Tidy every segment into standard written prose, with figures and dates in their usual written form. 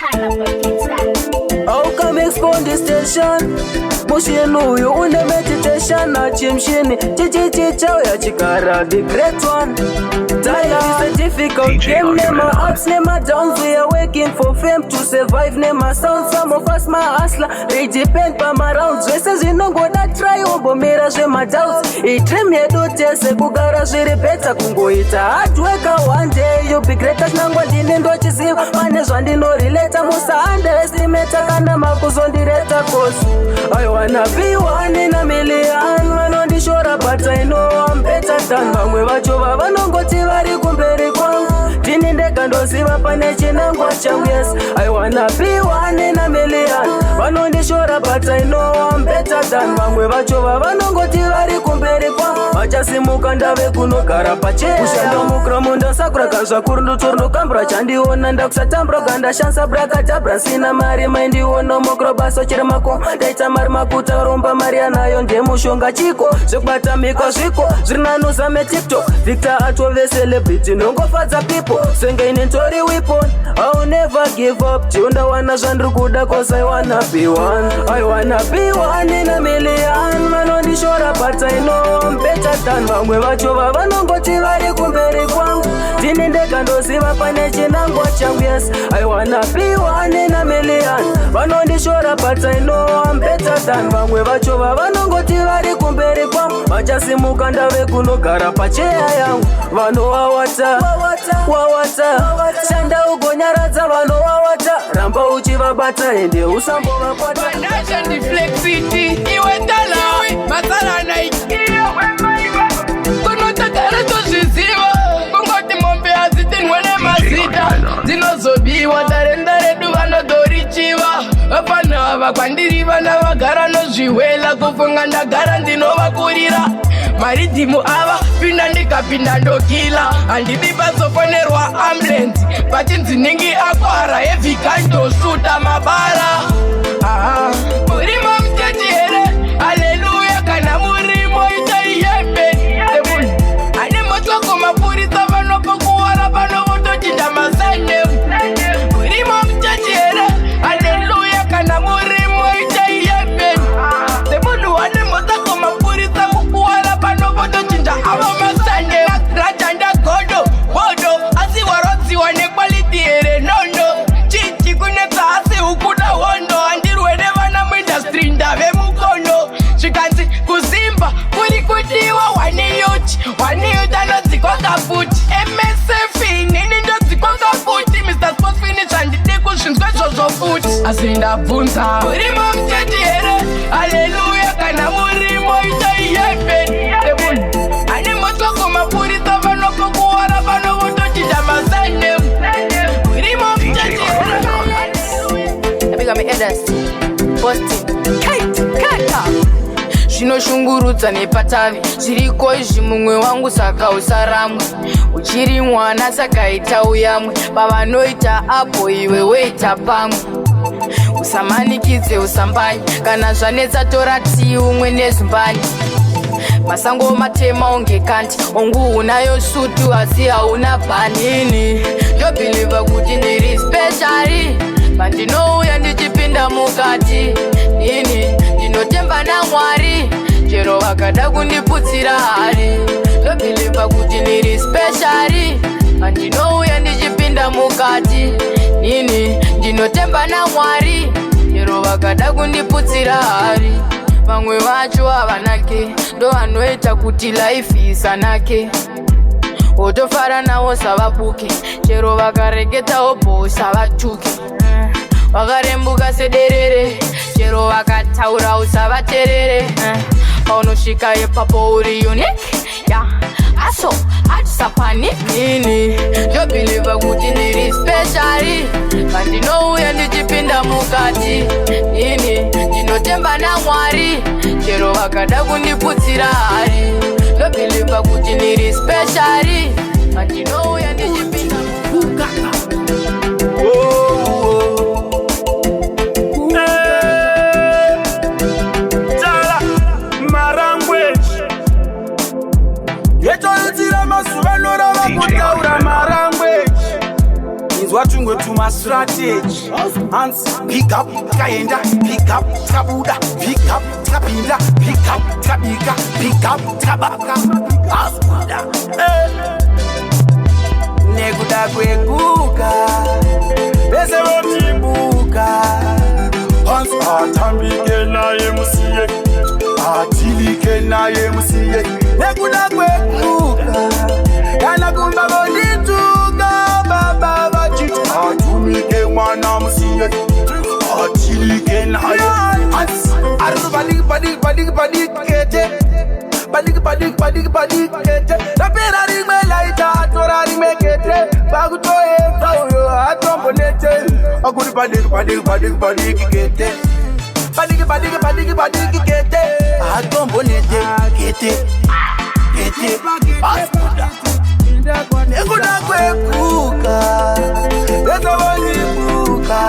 How come expand the station? Mushinu you on the meditation na chimshini. Chichi chao ya chikara the great one. Tired is a difficult game. Never ups, never downs. We are working for fame to survive. Never sound. Some of us my hustler. They depend on my rounds. Dresses you know go that try over mirrors with my doubts. It dream you do test a kugara shiri better kungo ita. Hard worker one day you be great as nangwa dini ndo chiziv. Manes wandi no relate. Musa underestimate kana makuzo ndireta kosu. I wanna be one in a million. Man on the shore but I know I'm better than bangwe vachova vanongoti vari kumberi kwangu. Dini ndeka ndoziva pane chinangwa changu. Yes, I wanna be one in a million. Man on the shore but I know I'm better than bangwe vachova vanongoti vari kumberi kwangu. Vachasimuka ndave kunogara pachea. Ushando mukramunda sakura kazva kurundu torno kambra chandiona ndakusatambra ganda shansa braka tabra sina mari maindi ono mokro baso chira mako daita mari makuta romba mariana yo ndiye mushonga chiko zvekubata miko zviko zvirinanuza me TikTok Victor atove celebrity nongofadza people senge ine ntori weapon I'll never give up chiunda wana zvandiri kuda cause I wanna be one I wanna be one in a million vanondishora but I know I'm better than vamwe vachova vanongoti vari kumberi kwangu dini ndega ndoziva pane chinangwa changu yes I wanna be one in a million vanondishora but I know I'm better than vamwe vachova vanongoti vari kumberi kwangu vachasimuka ndave kunogara pachea yangu vanovawata shanda ugonyaradza vanovawata ramba uchivabata ende usambovapata iwe talawi masala naikia kunotagara tozviziva kungoti mombe hazitinwene mazita dzinozobiwa darenda redu vanodorichiva vapana ava kwandiri vana vagara nozvihwela kufunga ndagara ndinovakurira maridhimu ava pinda ndikapinda ndokila handidi bazofonerwa ambulance pachinzi ningi akwara hevhika ndosuta mabara murimo muteti here haleluya kana murimo itoiyembe ane motoko mapurisa vanopokuwara vanovotochinda masane murimo muteti here haleluya kana murimo itoiyembe semunhu ane motoko mapurisa kukuwara vanovotochinda ava masane ratanda godo asi warodziwa nequality here nono chichi kunetsa asi ukuda hondo handirwene vana muindustry ndave mukono zvikanzi kuzimba kuri kudiwa waniyuti anodzikonga futi MSF inini ndodzikonga futi Mr. Sports Finish handide kuzvinzwa izvozvo futi asi ndabvunza murimo muteti here haleluya kana murimo itoiyembe ane motoko mapurisa vanopokuwara vanovotochinda masane murimo muteti here abigame edas Boston Kata zvinoshungurudza nepatavi zviriko izvi mumwe wangu saka usaramwe uchiri mwana saka ita uyamwe pavanoita apo iwe weita pamwe usamanikidze usambanye kana zvanetsa tora tii umwe nezumbanye masango matema unge kanti ongu unayo sutu asi hauna bhanini ndobhiliva kuti ndiri speciali pandinouya ndichipinda mukati ini ndinotemba naMwari chero vakada kundiputsira hari ndobhiliva kuti ndiri speciali pandinouya ndichipinda mukati ini ndinotemba naMwari chero vakada kundiputsira hari vamwe vacho havanake ndo vanoita kuti life isanake wotofara navo savabuke chero vakareketawo bhosa vatuke vakarembuka sederere chero vakataura usavaterere paunosvika ipapo uri unique aso hatisapani ini ndobhiliva kuti ndiri speciali pandinouya ndichipinda mukati ini ndinotemba naMwari chero vakada kundiputsira hari ndobhiliva kuti ndiri speciali pandinouya ndichipinda mukati What you go to my strategy? Hands, pick up, kaenda, pick up, kabuda, pick up, kapinda, pick up, kabika, pick up, kabaka, askuda. Nekuda kwekuka, bese votimbuka. Hands, atambike naye musiye, atilike naye musiye. Nekuda kwekuka, kana kumba bonituka, baba vachitu. Atumike mwana musiye, atilike naye. Hands, arru badik kete. Badik kete. Rapera ringme laita, atora ringme kete. Baguto kauyo, atombonete. Aguri badik kete. Badik kete. Atombonete kete. Askuda. Nekuda kwekuka, bese votimbuka.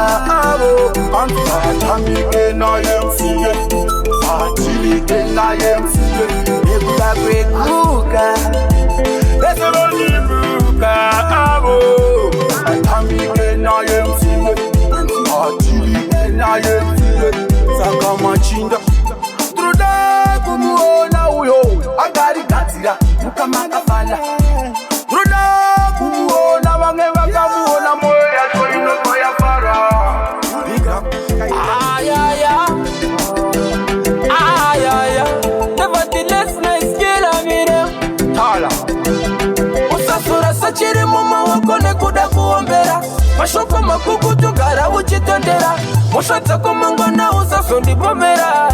Atamike naye musiye, atilike naye musiye. Nekuda kwekuka, bese votimbuka. Atamike naye musiye, atilike naye musiye. Saka machinda truda kumuona uyo agari gatira mukamaka fala. Truda kumuona wange wakamuona moyo ya torino koya para. Big up. Nevertheless, nice kila mire. Tala. Usasura sachiri muma wako nekuda kuombera. Mashoko makuku tukara uchitondera. Mushotsa kumangona usasondi bomera.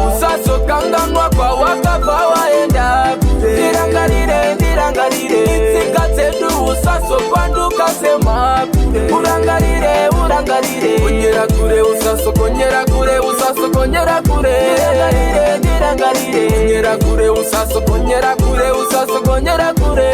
Usaso kanganwa kwa wakava waenda. Ndirangarire Itsika tedu usaso kwanduka sema. Urangarire Konyera kure usaso konyera kure usaso konyera kure. Ndirangarire Konyera kure usaso konyera kure usaso konyera kure.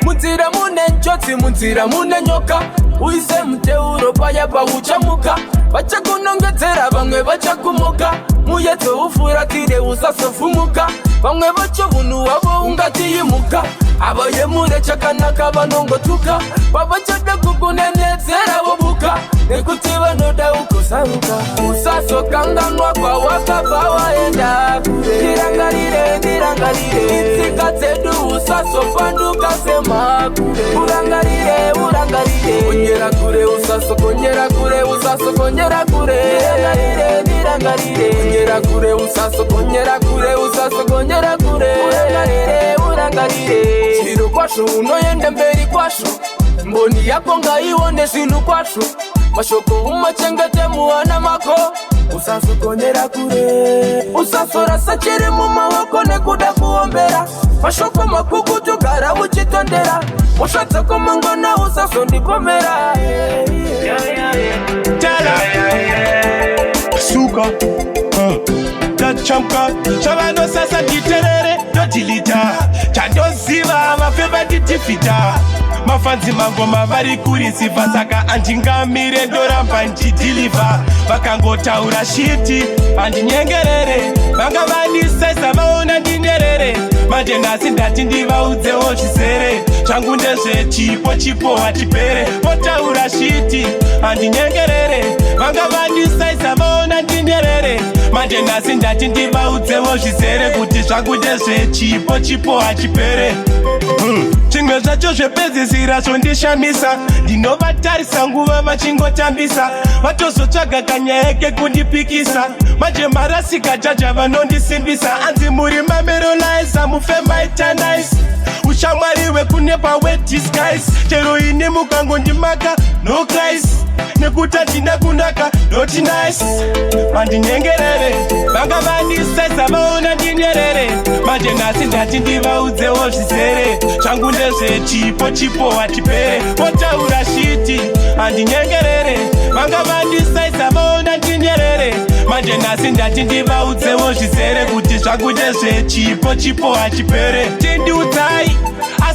Munzira mune njotsi munzira mune nyoka. Uise mteuro paya pauchamuka. Bacha kunongezera bamwe bacha kumuka. Muyeto ufuratire usaso fumuka. Bamwe bacho bunu wabo ungatiyimuka. Abaye murecha kanaka banongotuka. Babachada kukunenezera bobuka. Nekutiba noda ukosaruka. Usaso kanganwa kwa wakava waenda. Ndirangarire Itsika tedu usaso panduka sema. Urangarire Konyera kure usaso konyera kure usaso konyera kure. Ndirangarire Konyera kure usaso konyera kure usaso konyera kure. Urangarire Chiro kwasho unoyende mberi kwasho. Mboni yako ngaiwone zinu kwasho. Mashoko umachengete muwana mako. Usaso konyera kure. Usaso rasa chiri muma wako nekuda kuombera. Mashoko makuku tukara uchitondera. Mushotsa kumangona usaso ndipomera. Tala Suka Tachamka Shabano sasa diterere Dotilita Chadoziva Mafeba ditifita Mafanzi mangoma vari kurisiva. Saka andingamire ndoramba nchidiliva. Vakangotaura shiti andinyengerere. Vanga vandisaisa vaona ndinerere. Manje nhasi ndati ndivaudzewo zvizere. Changu ndezvechipo hachipere. Votaura shiti andinyengerere. Vanga vandisaisa vaona ndinerere. Manje nhasi ndati ndivaudzewo zvizere. Kuti zvangu ndezvechipo hachipere. Chimwe zvacho zvepedzisira zvondishamisa. Ndinovatarisa nguva vachingotambisa. Vatozotsvaga kanyaya kekundipikisa. Manje marasika jaja vanondisimbisa. Anzi muri mamerolaisa mufemaita nice. Ushamwari wekunepa wet disguise. Chero ini mukangondimaka no Christ. Nekuti hatina kunaka not nice. Mandinyengerere vanga vandisaisa vaona ndinyerere. Manje nhasi ndati ndivaudzewo zvizere. Zvangu ndezvechipo hachipere. Votaura shiti handinyengerere. Vanga vandisaisa vaona ndinyerere. Manje nhasi ndati ndivaudzewo zvizere. Kuti zvangu ndezvechipo hachipere. Tindiudzai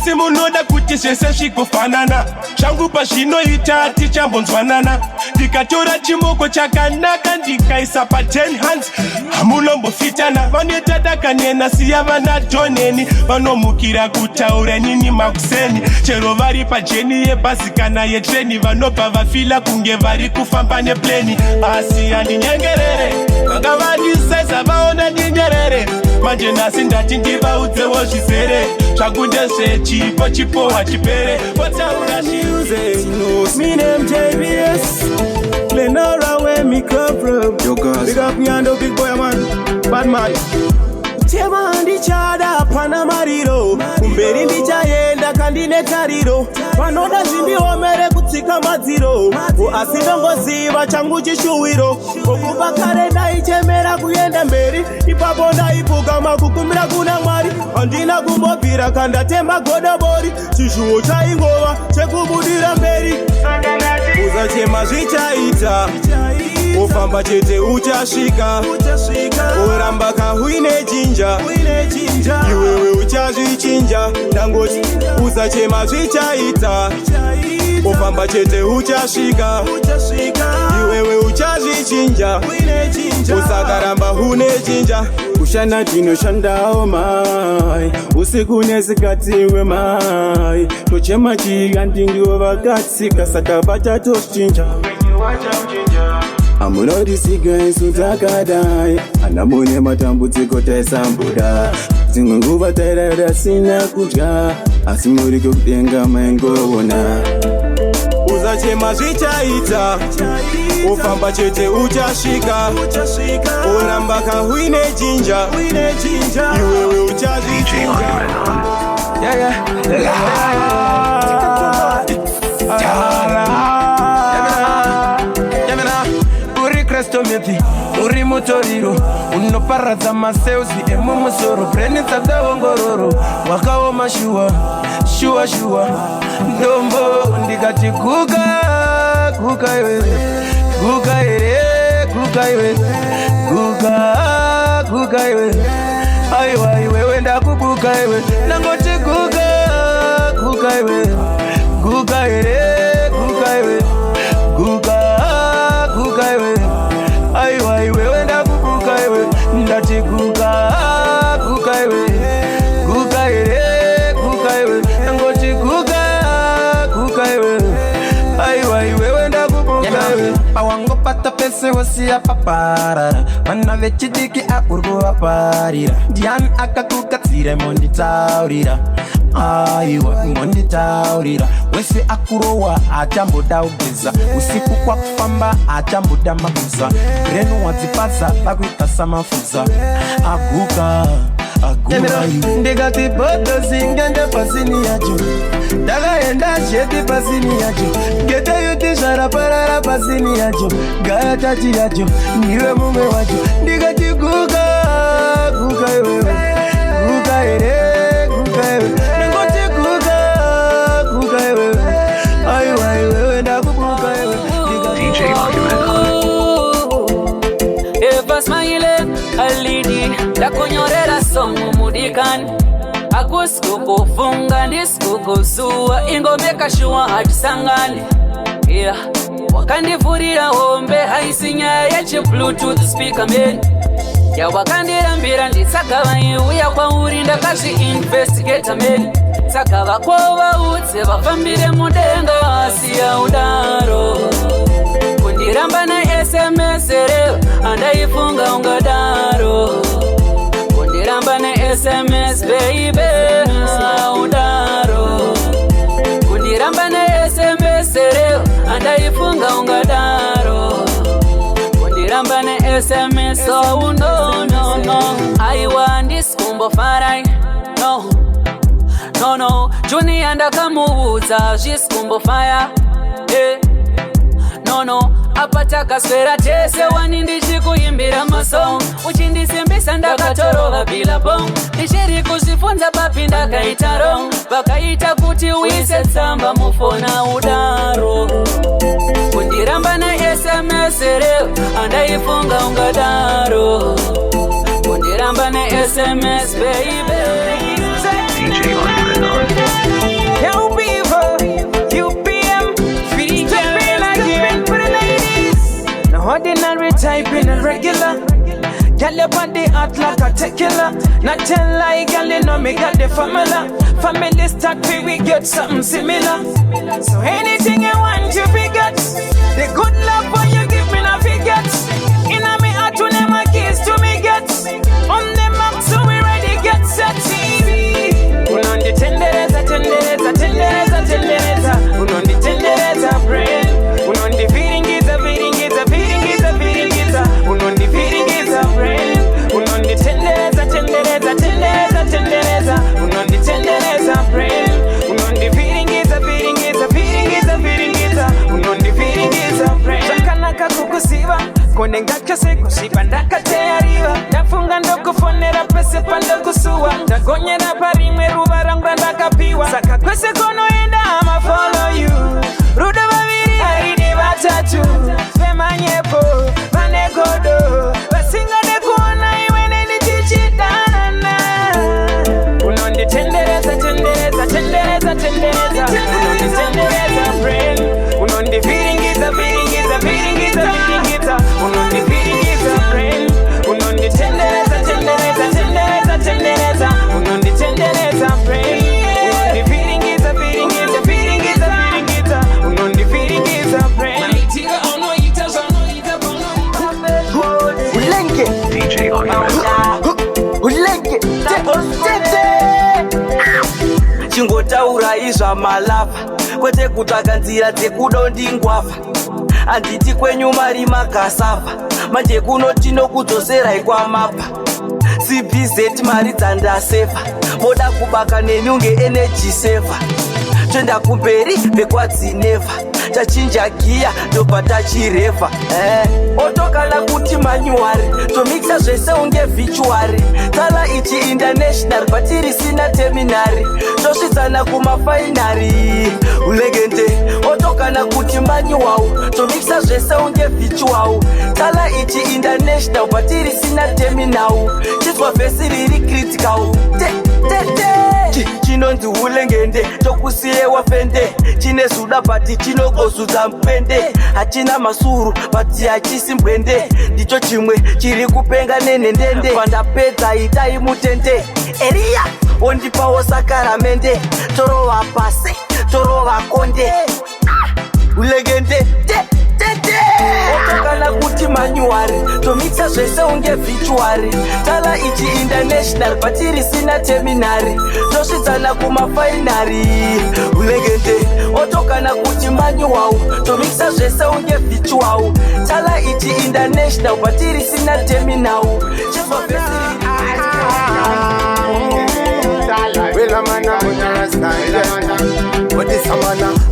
asi munoda kuti zvese zvikufanana. Zvangu pazvinoita tichambonzwanana. Ndikatora chimoko chakanaka ndikaisa pa10 hands. Hamunombofitana. Vanoita dakanena siya vana Joneni. Vanomukira kutaura nini makuseni. Chero vari pajeni yebhazi kana yetreni. Vanobva vafila kunge vari kufamba nepleni. Asi handinyengerere. Vanga vandisaiza vaona ndingerere. Manje nasi ndati ndivaudzewo zvizere. Zvakunde zvechipo chipowa chipere. Votaura zviuze. Me name JBS. Lenora where me come from. Big up me and the big boy man. Bad man. Tema ndichada pana mariro. Kumberi ndichayenda kandine tariro. Vanoda zvindiomere kutsika madziro. Asinongoziva changu chishuwiro. Okuba kare ndaichemera kuenda mberi. Ipapo ndaipuka makukumbira kuna Mwari. Handina kumbobvira kandatemba godobori. Chishuwo chaingova chekubudira mberi. Usachema zvichaita. Ufamba chete uchasvika. Uramba kahuine jinja. Iwewe uchazvichinja. Ndangoti usachema zvichaita. Ufamba chete uchasvika. Iwewe uchazvichinja. Usakaramba hune jinja. Kushana tinoshandawo mai. Usiku nesikatiwe mai. Tochema chigandingiwo vakatsika. Saka vatatoschinja. Amunodisiga isu takadai. Anamune matambudziko taisambuda. Dzimwe nguva tairara sina kudya. Asi muri kudenga maingoona. Usachema zvichaita. Ufamba chete uchasvika. Uramba kahuine jinja. Iwewe uchazvichinja. Uri mutoriro unoparadza maseusi emumusoro brenitsa dzaongororo wakaoma shuwa ndombo ndikati guka iwe aiwa iwewe ndakubuka iwe nangoti guka iwe aiwa iwewe ndakubuka iwe ndati guka iwe ngoti guka iwe aiwa iwewe ndakubuka iwe awangopata pese wosiya paparara vana vechidiki akurikuvaparira ndiani akakukatsire monditaurira aiwa monditaurira wese akurowa achamboda ugeza usiku kwakufamba achamboda maguza breno wadzipasa pakuita samafuza aguka ndikati bodo zingende pasini yacho ndakaenda cheti pasini yacho gete yuti zvaraparara pasini yacho gaya tati yacho ndiwe mumwe wacho ndikati guka iwewe guka iwewe ndingoti guka iwewe aiwa iwewe ndakubuka iwewe DJ Eva smile alidi ndakunyorera somo mudikani akusikukufunga ndisikukuzuwa ingomeka shuwa hatisangane yeah. Wakandivurira hombe haisi nyaya yechibluetooth speaker man yeah, wakandirambira nditsaka vaiuya kwauri ndakazviinvestigata man saka vakova udze vafambire mudenga asiya udaro kundiramba ne-SMS reo andaifunga ungadaro kundiramba ne-SMS baby udaro kundiramba ne-SMS reo andaifunga ungadaro kundiramba ne-SMS oh no aiwa ndiskumbofarai no Junior ndakamuudza zviskumbofaya no apatakaswera tese wani ndichikuimbira masong uchindisimbisa ndakatorova bila bong ndichiri kuzvifunza papi ndakaita rong vakaita kuti uise tsamba mufona udaro kundiramba ne-SMS reo andaifunga ungadaro kundiramba ne-SMS baby DJ on the heart like a tequila. Not tell lie, girl, you know me got the formula. Family start we get something similar. So anything you want, you be get. The good love when you give me na forget. Inna me heart to them my keys to me get. On the map so we ready get set. Uno the tendereza, tendereza, tendereza, tendereza. Uno the tendereza brain. Uno the feeling is a feeling is a feeling is a feeling is a. Uno the feeling is a brain. Uno the tendereza, tendereza, tendereza, tendereza. Uno the tendereza brain. Uno the feeling is a feeling is a feeling is a feeling is a. Uno the feeling is a brain. Shakanaka kukusiva. Konenga kase kushiba ndakate arriba. Nafunga ndoko fonera pese panda kusua. Ndagonyera parime ruba rangwa ndakapiwa. Saka kwese kono enda I'ma follow you. Ruda babiri harine batatu. Fema nyepo, vanegodo. Basinga de kuona iwene ni chichitanana. Unondi tendereza, tendereza, tendereza, tendereza. Unondi tendereza brain. Unondi feeling is a feeling is a feeling is a feeling is a. Unondi feeling is a brain. Unondi tendereza, tendereza, tendereza, tendereza. Unondi tendereza brain. Unondi feeling is a feeling is a feeling is a feeling is a. Unondi feeling is a brain. Ulenke DJ Ulenke Chingotaura izva malapa kwete kutsvaka nzira dzekudondingwavha anditi kwenyu mari makasapa manje kunoti nokudzoserai kwamapa CBZ mari dzandasefa moda kubaka nenyunge energy saver twenda kumberi bekwadzinevha tachinja giya ndobva tachirevha otokana kuti manyuwari tomixa zvese unge vhichuwari tala ichi international patiri sina terminari tosvitsana kumafainari ulegende otokana kuti manyuwawu tomixa zvese unge vhichuwawu tala ichi international patiri sina terminawu chizwa vhesi riri critical chinonzi ulengende tokusiyewa fende chine zuda pati chinogozudza mpende hachina masuru pati hachisi mbwende ndicho chimwe chiri kupenga nenhendende pandapedza itai mutende eriya ondipawo sakaramende torova pase torova konde ulegende otokana kuti manyuwari tomixa zvese unge vhichuwari tala ichi international patiri sina terminari tosvitsana kumafainari ulegende otokana kuti manyuwawu tomixa zvese unge vhichuwawu tala ichi international patiri sina terminawu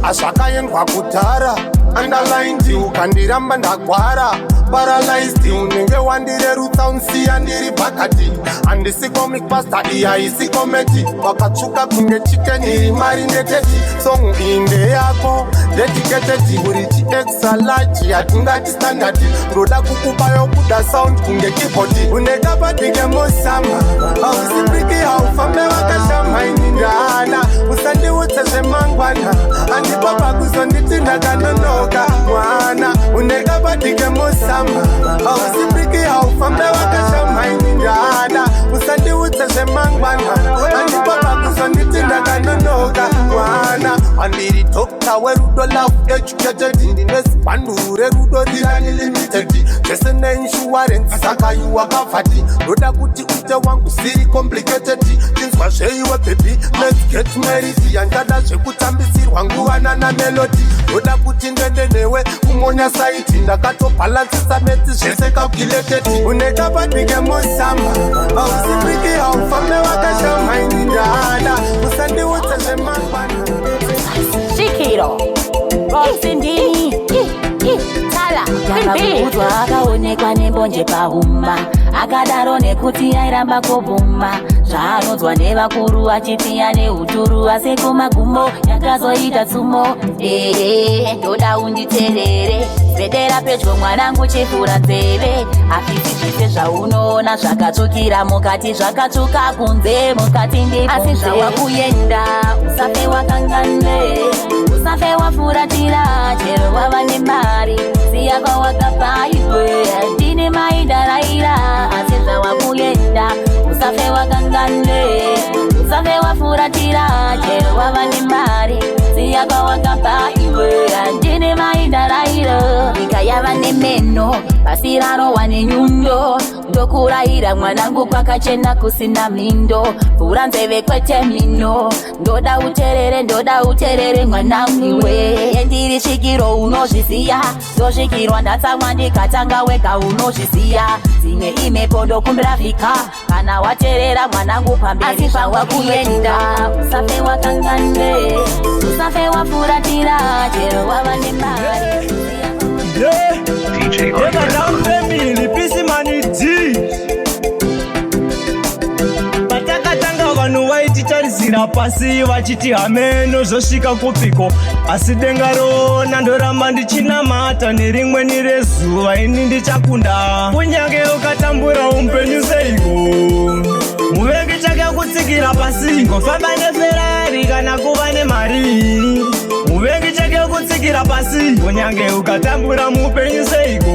asvakaendwa kudhara underlined ukandiramba ndagwara paralyzed unenge wandirerutsa unsiya ndiri pakati handisi comic pasta iyi haisi kometi wakatsvuka kunge chicken iri marineteti song inde yako dedicated uri chiexalachi hatingati standard ndoda kukupa yokuda sound kunge keyboard unekapadike mosama hausipiki haufambe wakashamaini ndana usandiudze zvemangwana handipapa kuzonditi ndakanonoka mwana unekapadike mosama hausipiki haufambe wakashamaini ndana usandiudze zvemangwana handipapa kuzonditi ndakanonoka mwana handiri dokta werudo love educated ndinesibhanduru rerudo rirani limited zvese neinsurance saka iwakavhati ndoda kuti uite wangu siri complicated tinzwa zveiwe baby let's get married yandada zvekutambisirwa nguvana namelody ndoda kuti ndende newe kumonya saiti ndakatobhalansisa meti zvese calculated unekapadike mosama hausipiki haufambe wakashamaini ndana usandiudze zvemangwana Shikiro Isindini Tala Akabuzwa akaonekwa nembonje pahuma akadaro nekuti airamba kubhuma zvaanonzwa nevakuru achitiya neuturu asi kumagumo yakazoita tsumo ndoda unditerere zvedera pedyo mwanangu chifura nzeve afisi zvise zvaunoona zvakatsvukira mukati zvakatsvuka kunze mukati ndipo asi zvawakuyenda usafe wakangane usafe wafuratira chero wava nemari siya kwawakapa iwe ndine maidaraira asi zvawa usafe wakangane, usafe wafuratira, chero wavane mari, siyaka wakapa iwe, andine maindarairo, ika yavane meno, basirano wane nyundo, ndokuraira mwanangu kwakachena kusina mindo, furanzeve kwete mino, ndoda uterere mwanangu iwe, yendiri shikiro unozvisiya, zvoshikirwa ndatsamwa ndikatanga wega unozvisiya, zimwe imepondo kumbrafika, kana waterera mwanangu pamberi zvawakuyenda, usafe wakangane, usafe wafuratira, chero wavane mari. DJ Family, Pisi Maniti. Patakatanga vanhu vaititarisira pasi vachiti hameno zvosvika kupiko, asi denga rona ndoramba ndichinamata nerimweni rezuva ini ndichakunda. Kunyange ukatambura upenyu seiko, muvengi chake kutsikira pasi, ngofamba neferari kana kuva nemari. Muvengi chake kutsikira pasi, kunyange ukatambura mupenyu seiko,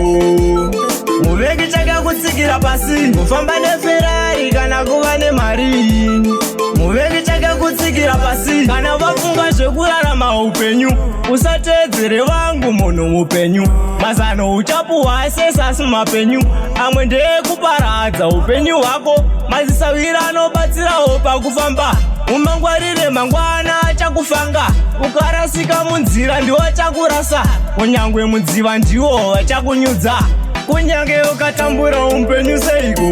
muvengi chake kutsikira pasi, ngofamba neferari kana kuva nemari. Muvengi chake kutsikira pasi, kana vafunga zvekurarama upenyu, usateedzere vangu munhu mupenyu. Mazano uchapuhwa sesasi mapenyu, amwe ndekuparadza upenyu hwako. Mazisawira anobatsirawo pakufamba, umangwarire mangwana achakufanga. Ukarasika munzira ndiwo chakurasa, kunyangwe mudziva ndiwo vachakunyudza. Kunyange ukatambura upenyu seiko,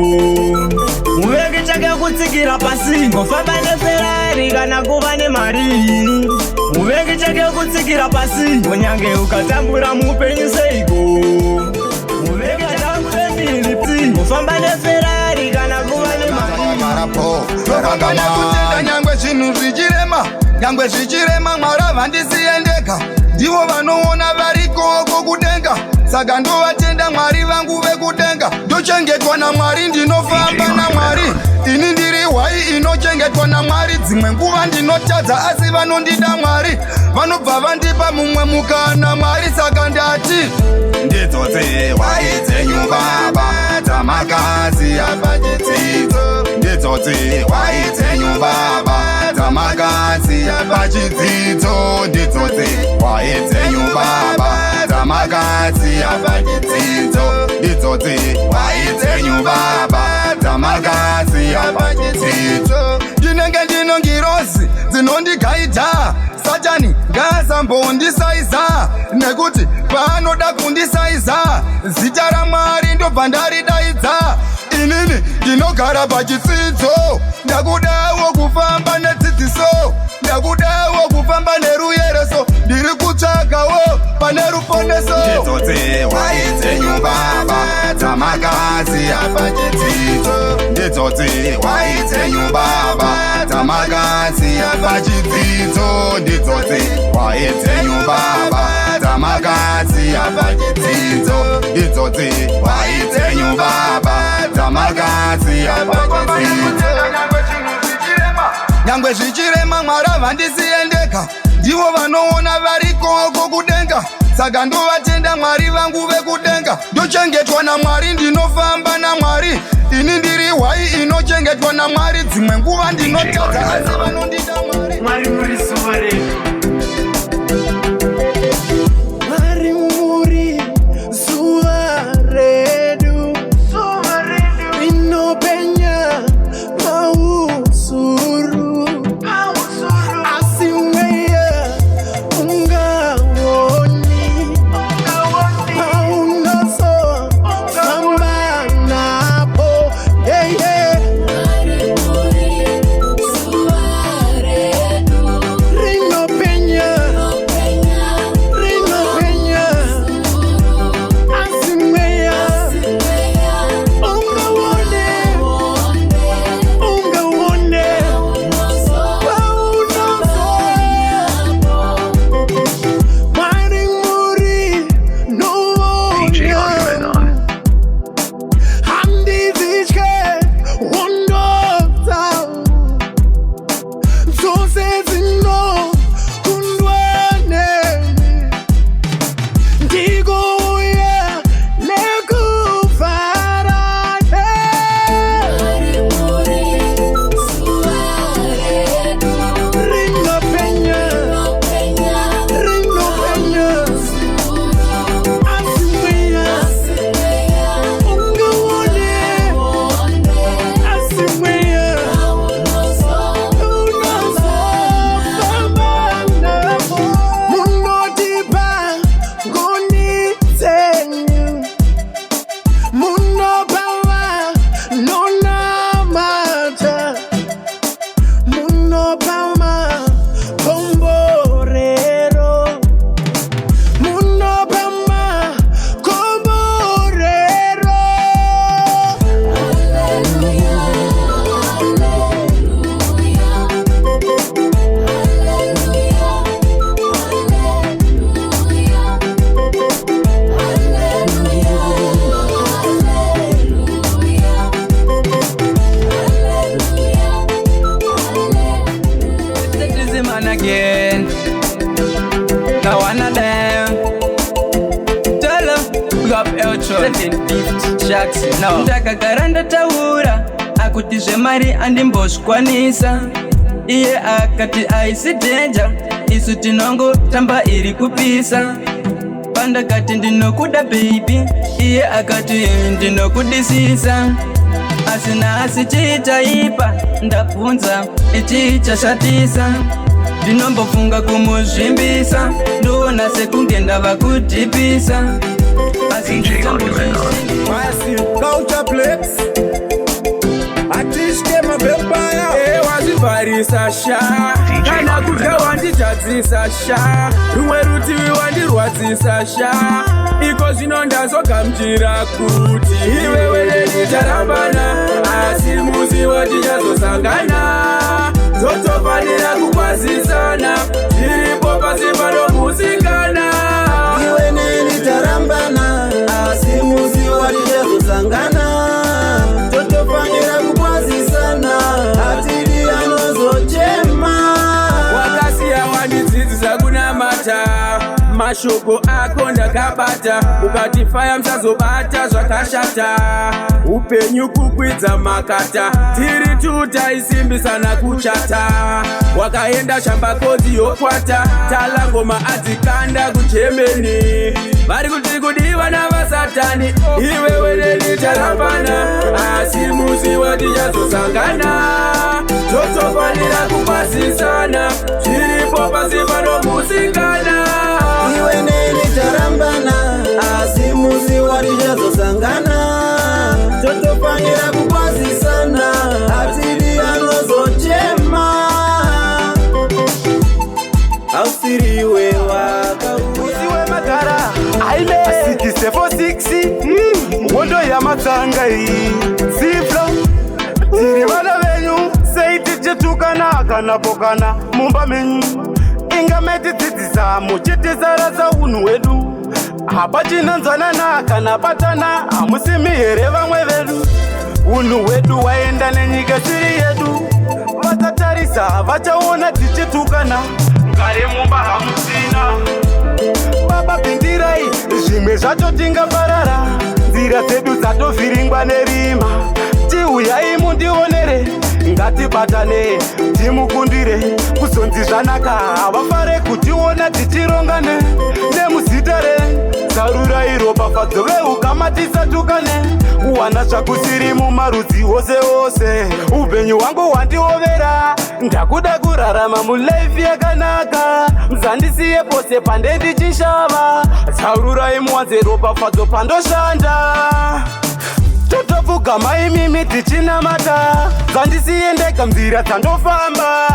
muvengi chake kutsikira pasi, ngofamba neferari kana kuva nemari. Muvengi chake kutsikira pasi, kunyange ukatambura mupenyu seiko, muvengi chake kutsikira, ngofamba neferari kana kuva nemari. Nyangwe zvinhu zvichirema, nyangwe zvichirema, Mwari vandisiendeka, ndivo vanoona varikoko kudenga. Saka ndovatenda Mwari vangu vekudenga, ndochengetwa naMwari, ndinofamba naMwari. Ini ndiri hwai inochengetwa naMwari, dzimwe nguva ndinotadza asi vanondida Mwari, vanobva vandipa mumwe mukana Mwari. Saka ndati ndidzodze hwai dzenyu Baba dzamakaziya pachidzidzo, ndidzodze hwai dzenyu Baba dzamakaziya pachidzidzo, ndidzodze hwai dzenyu Baba dzamakaziya pachidzidzo, ndidzodze hwai dzenyu Baba dzamakaziya pachidzidzo. Ndinenge ndino ngirozi dzinondigaidha, Satani ngaazambondisaiza, nekuti paanoda kundisaiza zita raMwari ndobva ndaridaidza. Inini ndinogara pachidzidzo, ndakudawo kufamba nedzidziso, ndakudawo kufamba neruyereso, ndiri kutsvagawo pane ruponeso. Ndidzodze hwai dzenyu Baba dzamakaziya pachidzidzo, ndidzodze hwai dzenyu Baba dzamakaziya pachidzidzo, ndidzodze hwai dzenyu Baba dzamakaziya pachidzidzo, ndidzodze hwai dzenyu Baba dzamakaziya pachidzidzo. Nyangwe zvichirema, Mwari vandisiendeka, ndivo vanoona varikoko kudenga. Saka ndovatenda Mwari vangu vekudenga, ndochengetwa naMwari, ndinofamba naMwari. Ini ndiri hwai inochengetwa naMwari, dzimwe nguva ndinotadza asi vanondida Mwari. Mwari muri zuva redu, Mwari muri zuva redu, rinopenya pausuru, asi mweya ungawoni, paunoso famba napo. Rinopenya Canada. Tell him, up Eltro 750 Shacks. No. Ndakakaranda taura akuti zvemari andimboshkwanisa. Iye akati aisi danger, isu tinongo tamba iri kupisa. Pandakati ndinokuda baby, iye akati ndinokudisisa. Asina asichitaipa, ndabvunza ichichashatisa. Ndinombofunga kumuzvimbisa, ndoona sekunge ndava kudhipisa. Culture Plex Atishke mabempaya wazivharisa sha kana kudya wanditadzisa sha rumwe rutivi wandirwadzisa sha iko zvino ndazogamuchira kuti iwewe nenitarambana asi muzivo tichazosangana totofanira kukwazisana tiripo pasi panomusikana iwe nenitarambana asi muzivo tichazosangana totofanira kukwazisana atiri anozochema wakasiya wandidzidzisa kunamata mashoko ako ndakabata ukati faya musazobata zvakashata upenyu kukwidza makata tiri tutaisimbisana kuchata wakaenda shambakodzi yokwata talangoma adzikanda kuchemeni vari kuti kudiva navasatani iwewe nenitarambana asi muzivo tichazosangana totofanira kukwazisana zviripo pasi panomusikana iwe nenitarambana asi muzivo tichazosangana totofanira kukwazisana atiri anozochema ausiriwe usiwe magara aile 646 wondo yamatsanga iyi ziflo tiri vana venyu seitichetukana kana pokana mumba menyu ingametidzidzisa muchitisarasa unhu hwedu hapachinanzwanana kana patana hamusimi here vamwe vedu unhu hwedu hwaenda nenyika siri yedu vasatarisa vachaona tichitukana ngare mumba hamusina baba pindirai zvimwe zvacho tingaparara nzira dzedu dzatovhiringwa nerima tiuyai mundionere ngatibatane timukundire kuzonzi zvanaka havafare kutiona tichirongane nemuzita rezarurai ropafadzo veukama tisatukane kuwana zvakusiri mumarudzi ose ose upenyu hwangu hwandiovera ndakuda kurarama mulaifi yakanaka muzandisiye pose pande ndichishava zarurai muwanze ropafadzo pandoshanda totopfugama imimi tichinamata zandisiye ndega nzira dzandofamba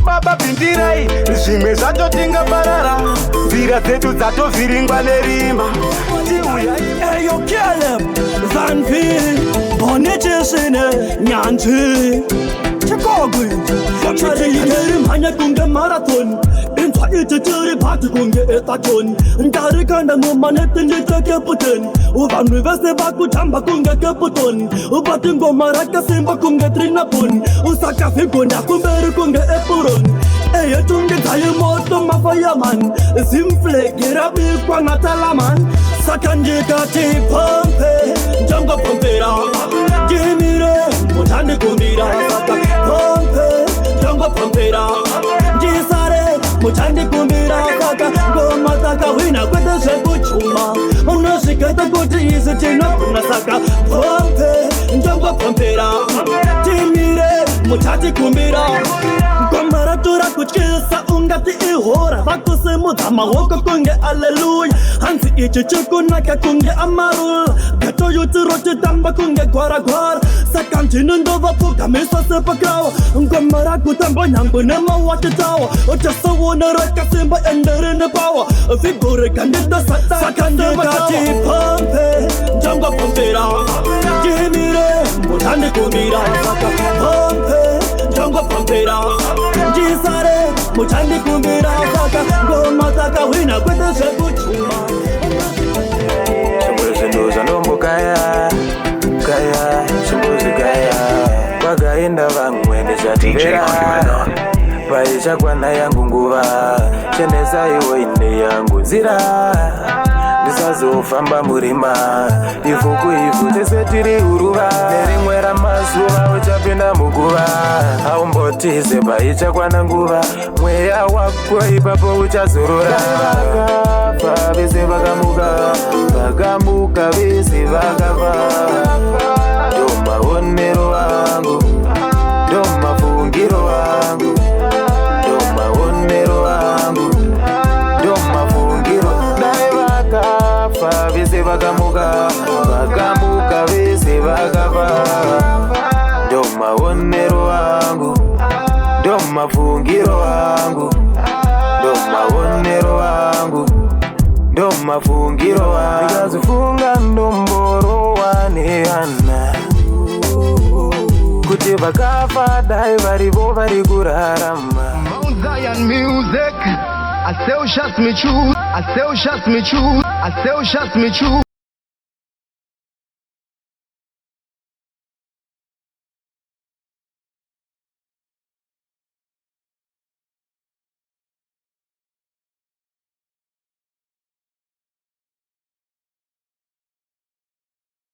baba pindirai zvimwe zvacho tingaparara nzira dzedu dzatovhiringwa nerima Eyo Caleb Van Veen Bonitishine Nyanji Chikogwi Chitiri mhanya kunge marathon Intwa ititiri pati kunge etaton Ndari kanda mumanete njitake puten Uvanwi vese bakutamba kunge keputon Ubati ngoma raka simba kunge trinapon Usaka figonda kumberi kunge epuron Eyo tunge tayi moto mafayaman Simfle girabi kwa natalaman Sakanjika tipompe Jango pompera Jimire Mutande kumbira Saka pompe Jango pompera Jisare Mutande kumbira Saka Goma saka wina kwete shepu chuma Unoshiketa kuti isi chino kuna saka pompe Jango pompera Jimire Mutande kumbira Gomara tura kuchisa ungati ihora Vakuse mudama woko kunge aleluya Hansi ichi chukunaka kunge amarul Gato yuti roti tamba kunge gwara gwara Sakantinu ndova puka misa sepa krawa Gomara kutambo nyambu nema watitawa Utasa wone raka simba endere ne power Figure kandida sakandika tipompe Jango pompera Jimire mutande kumira Saka pompe Jango pompera Jisare Muchandi kumbira Saka Goma saka wina kwete shepu chuma Shimbuzi nduza nombo kaya Kaya Shimbuzi kaya Wagainda vangu wende shativera Paisha kwa na yangu nguva chenesa iwe ine yangu nzira ndisazofamba murima ivhu kuivhu tese tiri huruva nerimwe ramazuva uchapinda muguva haumbotize paichakwana nguva mweya wako ipapo uchazorora vakafa vese vakamuka vese vakafa ndo maonero wangu ndo mafungiro wangu ndo maonero wangu ndo mafungiro dai vakafa vese vakamuka vese vakafa ndo maonero wangu ndo mafungiro wangu ndo maonero wangu ndo mafungiro wangu ndikazifunga ndomboro waneana kuti vakafa dai varivo vari kurarama. Mount Zion music, I still shots me true, I still shots me true, I still shots me true.